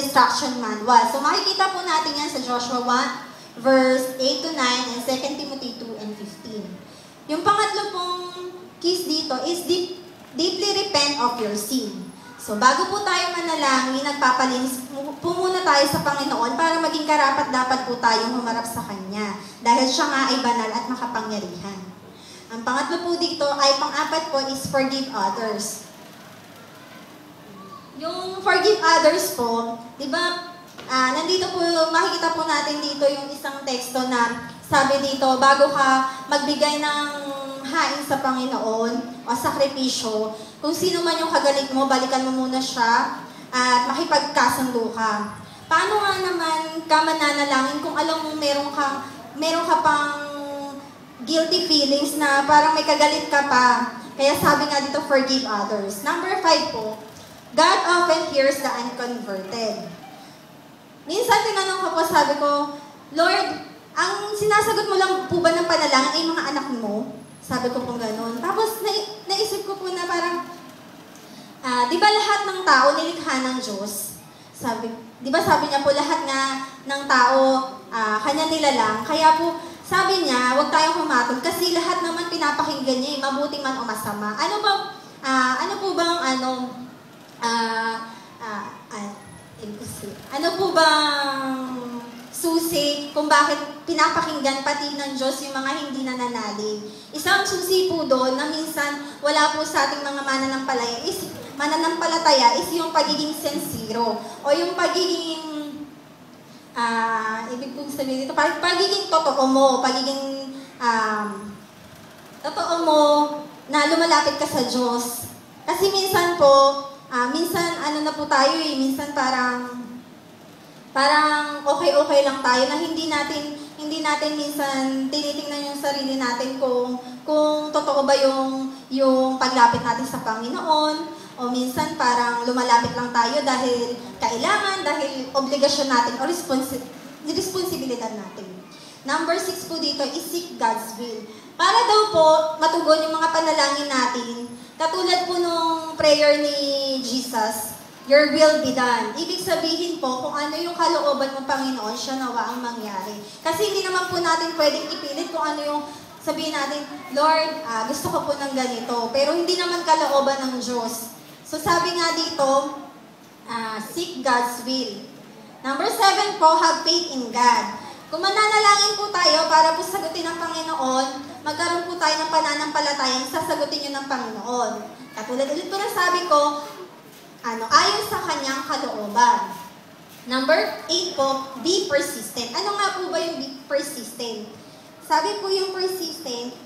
Instruction Manual. So makikita po natin yan sa Joshua 1, verse 8 to 9, and 2 Timothy 2 and 15. Yung pangatlo pong keys dito is deeply repent of your sin. So bago po tayo manalangin, nagpapalinis po muna tayo sa Panginoon para maging karapat-dapat po tayong humarap sa Kanya. Dahil siya nga ay banal at makapangyarihan. Ang pangatlo po dito ay pang-apat po is forgive others. Yung forgive others po, di ba, nandito po, makikita po natin dito yung isang teksto na sabi dito, bago ka magbigay ng hain sa Panginoon o sakripisyo, kung sino man yung kagalit mo, balikan mo muna siya at makipagkasundo ka. Paano nga naman ka mananalangin kung alam mo meron ka pang guilty feelings na parang may kagalit ka pa? Kaya sabi nga dito, forgive others. Number 5 po, God often hears the unconverted. Minsan tinanong ko po, sabi ko, Lord, ang sinasagot mo lang po ba ng panalangin ay mga anak mo? Sabi ko po gano'n. Tapos naisip ko po na parang, di ba lahat ng tao nilikha ng Diyos? Di ba sabi niya po lahat nga ng tao kanya nilalang. Kaya po sabi niya, huwag tayong humatol kasi lahat naman pinapakinggan niya, mabuti man o masama. Ano po bang susi kung bakit pinapakinggan pati ng Diyos yung mga hindi nananalig? Isang susi po doon na minsan wala po sa ating mga mananampalataya is yung pagiging sincero o yung pagiging ibig kong sabihin dito, pagiging totoo mo, totoo mo na lumalapit ka sa Diyos. Kasi minsan po, minsan ano na po tayo minsan parang okay lang tayo na hindi natin minsan tinitingnan yung sarili natin kung totoo ba yung paglapit natin sa Panginoon, o minsan parang lumalapit lang tayo dahil kailangan, dahil obligasyon natin o responsibilidad natin. Number 6 po dito is seek God's will. Para daw po matugon yung mga panalangin natin, katulad po nung prayer ni Jesus, your will be done. Ibig sabihin po, kung ano yung kalooban mo, Panginoon, siya nawa ang mangyari. Kasi hindi naman po natin pwedeng ipilit kung ano yung sabihin natin, Lord, gusto ko po ng ganito. Pero hindi naman kalooban ng Diyos. So sabi nga dito, seek God's will. Number 7 po, have faith in God. Kung mananalangin po tayo para po sagutin ng Panginoon, magkaroon po tayo ng pananampalatayang sasagutin nyo ng Panginoon. Katulad ulit po na sabi ko, ayon sa kanyang kalooban. Number 8 po, be persistent. Ano nga po ba yung be persistent? Sabi po yung persistent,